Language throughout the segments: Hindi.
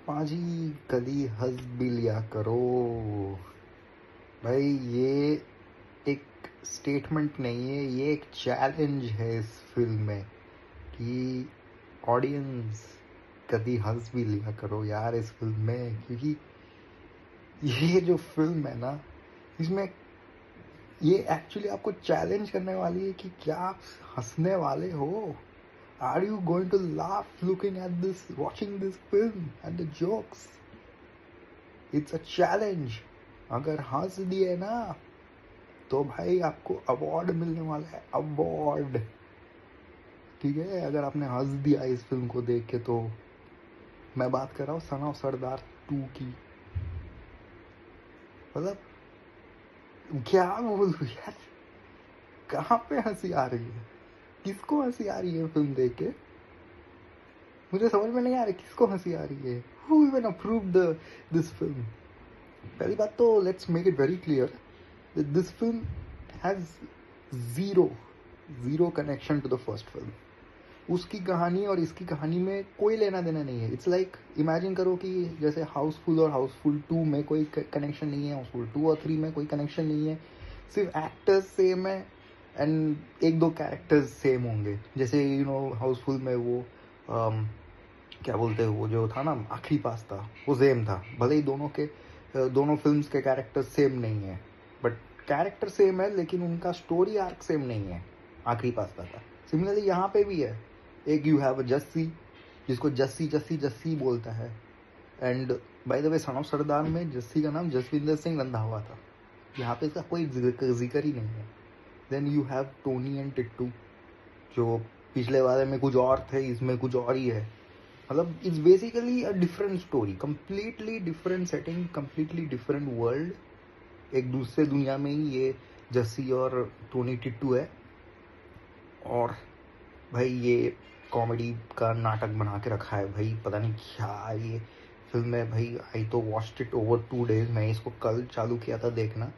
पाजी कभी हंस भी लिया करो। भाई ये एक स्टेटमेंट नहीं है, ये एक चैलेंज है इस फिल्म में कि ऑडियंस कभी हंस भी लिया करो यार इस फिल्म में, क्योंकि ये जो फिल्म है ना, इसमें ये एक्चुअली आपको चैलेंज करने वाली है कि क्या आप हंसने वाले हो। Are you going to laugh looking at this, watching this film at the jokes? It's a challenge. अगर हंस दिए ना तो भाई आपको अवार्ड मिलने वाला है, अवार्ड। ठीक है, अगर आपने हंस दिया इस फिल्म को देख के तो। मैं बात कर रहा हूँ सन ऑफ सरदार 2 की। मतलब क्या बोलूं यार, कहाँ पे हंसी आ रही है, किसको हंसी आ रही है फिल्म देख के? मुझे समझ में नहीं आ रहा किसको हंसी आ रही है। Who even approved this film? पहली बात तो let's make it very clear that this film has zero zero connection to the first film. उसकी कहानी और इसकी कहानी में कोई लेना देना नहीं है। इट्स लाइक इमेजिन करो कि जैसे हाउसफुल और हाउसफुल 2 में कोई कनेक्शन नहीं है, हाउसफुल 2 और 3 में कोई कनेक्शन नहीं है, सिर्फ एक्टर्स सेम है एंड एक दो कैरेक्टर्स सेम होंगे। जैसे हाउसफुल में वो क्या बोलते हैं, वो जो था ना आखिरी पास था, वो सेम था। भले ही दोनों फिल्म्स के कैरेक्टर्स सेम नहीं है, बट कैरेक्टर सेम है, लेकिन उनका स्टोरी आर्क सेम नहीं है आखिरी पास का। सिमिलरली यहाँ पे भी है। एक यू हैव जस्सी, जिसको जस्सी जस्सी जस्सी बोलता है। And by the way son of Sardaar में जस्सी का नाम जसविंदर सिंह रंधावा था। यहाँ पे इसका कोई जिक्र ही नहीं है। Then you have Tony and Tittu, जो पिछले वाले में कुछ और थे, इसमें कुछ और ही है। मतलब it's basically a different story, completely different setting, completely different world. एक दूसरे दुनिया में ही ये जस्सी और टोनी टिट्टू है। और भाई ये कॉमेडी का नाटक बना के रखा है भाई, पता नहीं क्या ये फिल्म है भाई। आई तो वॉच्ड इट ओवर 2 days। मैं इसको कल चालू किया था देखना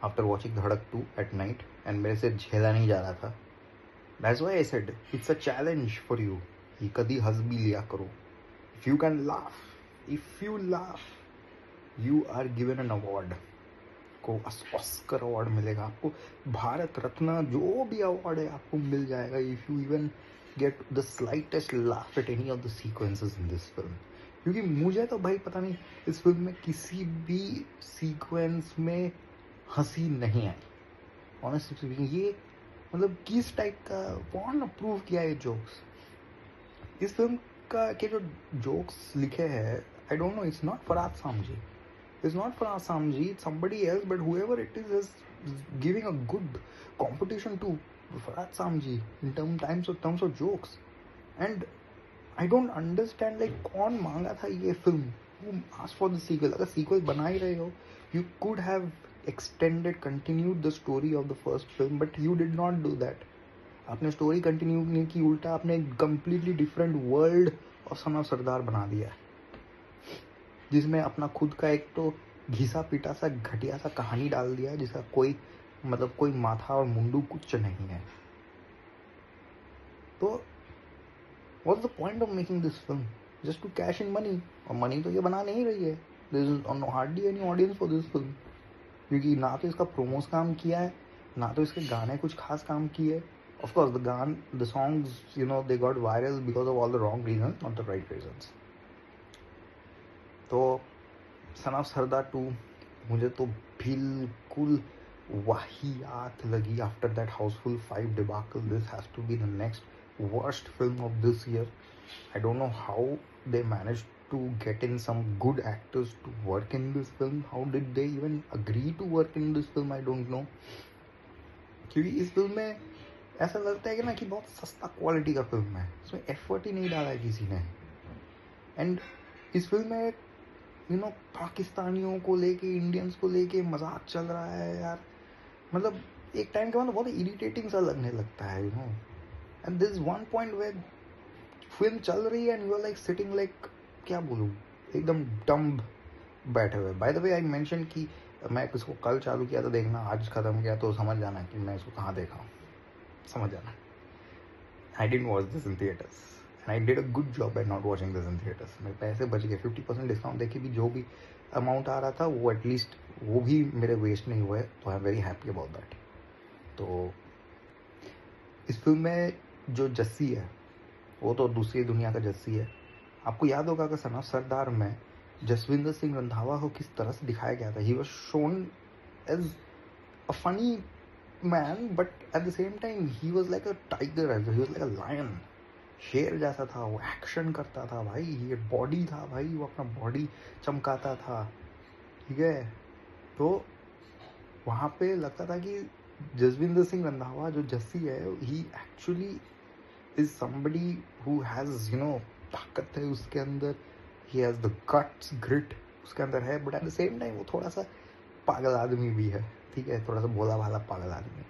आफ्टर वॉचिंग धड़क 2 एट नाइट, एंड मेरे से झेला नहीं जा रहा था। That's why I said it's a challenge for you कि कभी हंस भी लिया करो। If you can laugh, if you laugh, you are given an award. को ऑस्कर अवार्ड मिलेगा आपको, भारत रत्न, जो भी अवार्ड है आपको मिल जाएगा if you even get the slightest laugh at any of the sequences in this film. क्योंकि मुझे तो भाई पता नहीं इस फिल्म में किसी भी सीक्वेंस में हंसी नहीं आई। ऑनेस्टली स्पीकिंग, ये मतलब किस टाइप का, कौन अप्रूव किया ये जोक्स? इस फिल्म का के जो जोक्स लिखे हैं, आई don't no, it's not Farhad Samji, it's not for Samji, it's somebody else, but whoever it is giving a good competition to Farhad Samji in terms of jokes. And I don't understand, like कौन मांगा था ये film? Who asked for the sequel? अगर sequel बना ही रहे हो, you could have extended, continued the story of the first film, but you did not do that. आपने स्टोरी कंटिन्यू नहीं की, उल्टा आपने कंप्लीटली डिफरेंट वर्ल्ड और सन ऑफ सरदार बना दिया, जिसमें अपना खुद का एक तो घिसा पिटा सा घटिया सा कहानी डाल दिया है, जिसका कोई मतलब कोई माथा और मुंडू कुछ नहीं है। तो what's the point of making this film? Just to cash in money. और मनी तो ये बना नहीं रही है। There is hardly any audience for this film, क्योंकि ना तो इसका प्रोमोस काम किया है, ना तो इसके गाने कुछ खास काम किए। Of course the songs they got viral because of all the wrong reasons, not the right reasons. तो सन ऑफ सरदार 2 मुझे तो बिल्कुल वाहियात लगी। After that Housefull 5 debacle, this has to be the next worst film of this year. I don't know how they manage to get in some good actors to work in this film. How did they even agree to work in this film? I don't know. क्योंकि इस फिल्म में ऐसा लगता है कि ना कि बहुत सस्ता क्वालिटी का फिल्म है, इसमें एफर्ट ही नहीं डाला है किसी ने। एंड इस फिल्म में पाकिस्तानियों को लेके, इंडियंस को लेके मजाक चल रहा है यार। मतलब एक टाइम के बाद बहुत इरिटेटिंग सा लगने लगता है and this one point where film चल रही है and you are like sitting like, क्या बोलूँ, एकदम डम्ब बैठे हुए। By the way I mention कि मैं इसको कल चालू किया था देखना, आज खत्म किया, तो समझ जाना कि मैं इसको कहाँ देखा हूँ, समझ जाना। I didn't watch this in theatres and I did a good job by not watching this in theatres. मेरे पैसे बच गए. 50% डिस्काउंट देके भी जो भी अमाउंट आ रहा था वो एटलीस्ट वो भी मेरे वेस्ट नहीं हुए. तो I am very happy about that. तो इस फिल्म में जो जस्सी है वो तो दूसरी दुनिया का जस्सी है. आपको याद होगा कि सन ऑफ सरदार में जसविंदर सिंह रंधावा को किस तरह से दिखाया गया था. He was shown as a funny man, but at the same time he was like a tiger, he was like a lion. शेर जैसा था वो. एक्शन करता था भाई. ये बॉडी था भाई. वो अपना बॉडी चमकाता था. ठीक है. तो वहाँ पे लगता था कि जसविंदर सिंह रंधावा जो जस्सी है he actually is somebody who has ताकत है उसके अंदर. He has the guts, grit उसके अंदर है. But at the same time वो थोड़ा सा पागल आदमी भी है. ठीक है. थोड़ा सा भोला भाला पागल आदमी.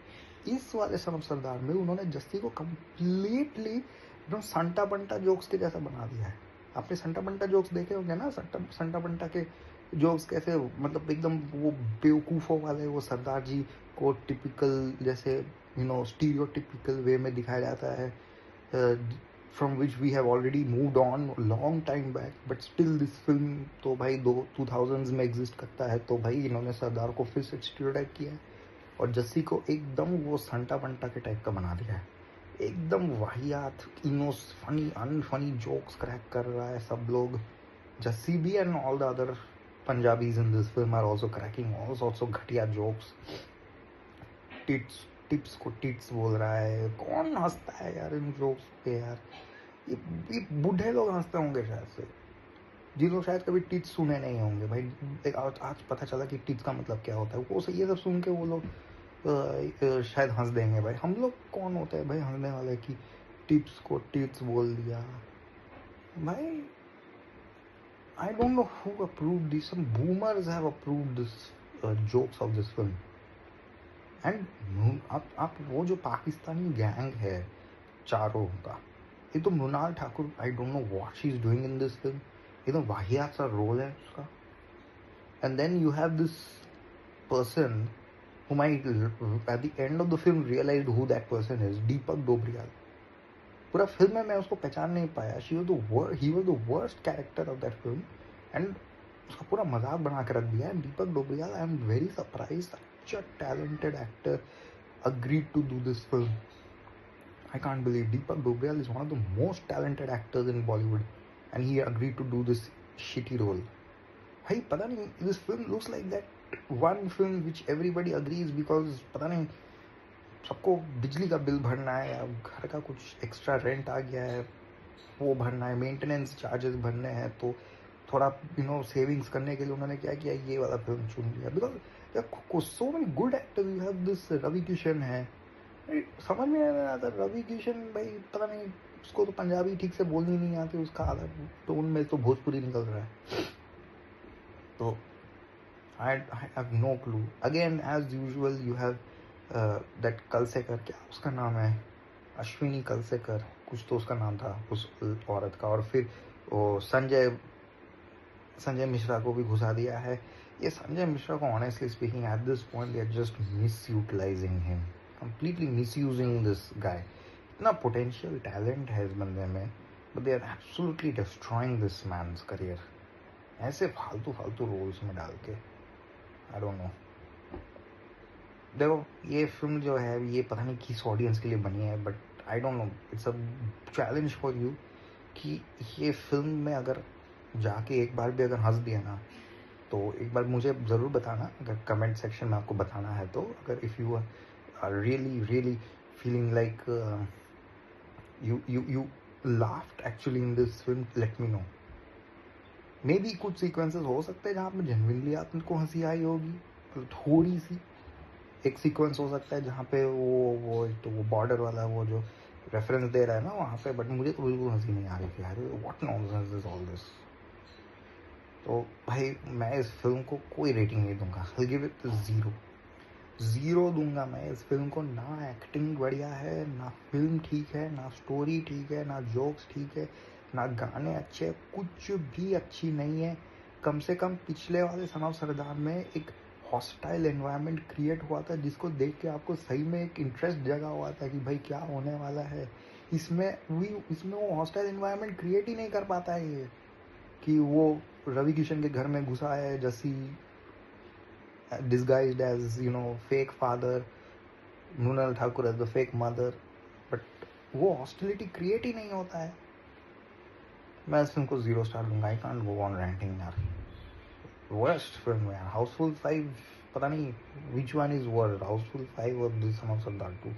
इस वाले सन ऑफ सरदार में उन्होंने जस्सी को कम्प्लीटली एकदम संटा बंटा जोक्स के जैसा बना दिया है. आपने संटा बंटा जोक्स देखे होंगे ना. संटा बंटा के जोक्स कैसे मतलब एकदम वो बेवकूफ़ों वाले, वो सरदार जी को टिपिकल जैसे स्टीरियोटिपिकल वे में दिखाया जाता है, from which we have already moved on long time back, but still this film तो भाई 2000s में एग्जिस्ट करता है. तो भाई इन्होंने सरदार को फिर से स्टीरियोटाइप किया है और जस्सी को एकदम वो संटा बंटा के टाइप का बना दिया है. एकदम वाहियात, फनी अनफनी जोक्स क्रैक कर रहा है सब लोग. जस्सी भी and all the other Punjabis in this film are also cracking all sorts of घटिया जोक्स. टिप्स को टिट्स बोल रहा है. कौन हंसता है यार इन जोक्स पे यार. ये बूढ़े लोग हंसते होंगे शायद से, जिनको शायद कभी टिट्स सुने नहीं होंगे भाई. आज पता चला कि टिट्स का मतलब क्या होता है. वो ये सब सुन के वो लोग शायद हंस देंगे भाई. हम लोग कौन होते हैं भाई हंसने वाले कि टिप्स को टिट्स बोल दिया भाई. I don't know who approved this. Some boomers have approved this jokes of this film. And आप वो जो पाकिस्तानी गैंग है चारों का, ये तो Mrinal Thakur, I don't know what she is doing in this film. एकदम वाहियात सा रोल है उसका. And then you have this person whom I at the end of the film realized who that person is, Deepak Dobriyal. पूरा फिल्म में मैं उसको पहचान नहीं पाया. he was the worst character of that film and उसका पूरा मजाक बना कर रख दिया. And Deepak Dobriyal, I am very surprised, such a talented actor agreed to do this film. I can't believe Deepak Dobriyal is one of the most talented actors in Bollywood and he agreed to do this shitty role. भाई पता नहीं, this film looks like that one film which everybody agrees because पता नहीं सबको बिजली का बिल भरना है या घर का कुछ एक्स्ट्रा रेंट आ गया है वो भरना है, मेंटेनेंस चार्जेस भरने हैं, तो थोड़ा सेविंग्स करने के लिए उन्होंने क्या किया, ये वाला फिल्म चुन लिया. Because so many good actors. You have this Ravi Kishan है. समझ में नहीं आता रवि किशन भाई. पता नहीं उसको तो पंजाबी ठीक से बोलनी नहीं आती. उसका आधा टोन में तो भोजपुरी निकल रहा है. तो I have no clue. Again, as usual, you have that Kalsekar, क्या उसका नाम है, अश्विनी कलसेकर कुछ तो उसका नाम था उस औरत का. और फिर वो संजय मिश्रा को भी घुसा दिया है. ये संजय मिश्रा को honestly speaking at this point they are just misutilizing him, completely misusing this guy. इतना पोटेंशियल टैलेंट है इस बंदे में, but they are absolutely destroying this man's career ऐसे फालतू रोल्स में डाल के. I don't know. देखो ये फिल्म जो है ये पता नहीं किस ऑडियंस के लिए बनी है, but I don't no. It's a challenge for you कि ये फिल्म में अगर जाके एक बार भी अगर हंस दिया ना तो एक बार मुझे ज़रूर बताना, अगर कमेंट सेक्शन में आपको बताना है तो. अगर if you are really feeling like you laughed actually in this film, let me know. Maybe कुछ सीक्वेंसेस हो सकते हैं जहाँ पे जेन्युइनली आपको हंसी आई होगी, थोड़ी सी. एक सीक्वेंस हो सकता है जहाँ पे वो बॉर्डर वाला वो जो रेफरेंस दे रहा है ना वहाँ पे, बट मुझे तो बिल्कुल हंसी नहीं आ रही थी यार. What nonsense is all this. तो भाई मैं इस फिल्म को कोई रेटिंग नहीं दूंगा. आई गिव इट 0 दूंगा मैं इस फिल्म को. ना एक्टिंग बढ़िया है, ना फिल्म ठीक है, ना स्टोरी ठीक है, ना जोक्स ठीक है, ना गाने अच्छे, कुछ भी अच्छी नहीं है. कम से कम पिछले वाले सन ऑफ सरदार में एक हॉस्टाइल एनवायरनमेंट क्रिएट हुआ था जिसको देख के आपको सही में एक इंटरेस्ट जगा हुआ था कि भाई क्या होने वाला है. इसमें वो हॉस्टाइल एनवायरनमेंट क्रिएट ही नहीं कर पाता है ये, कि वो रवि किशन के घर में घुसा है, जसी disguised as fake father, Mrinal Thakur as the fake mother, but वो हॉस्टिलिटी क्रिएट ही नहीं होता है। मैं इस फिल्म को 0 स्टार दूंगा। I can't go on ranting यार, वर्स्ट फिल्म यार। हाउसफुल 5 पता नहीं which one is worst, Housefull 5 और द सन ऑफ सरदार 2।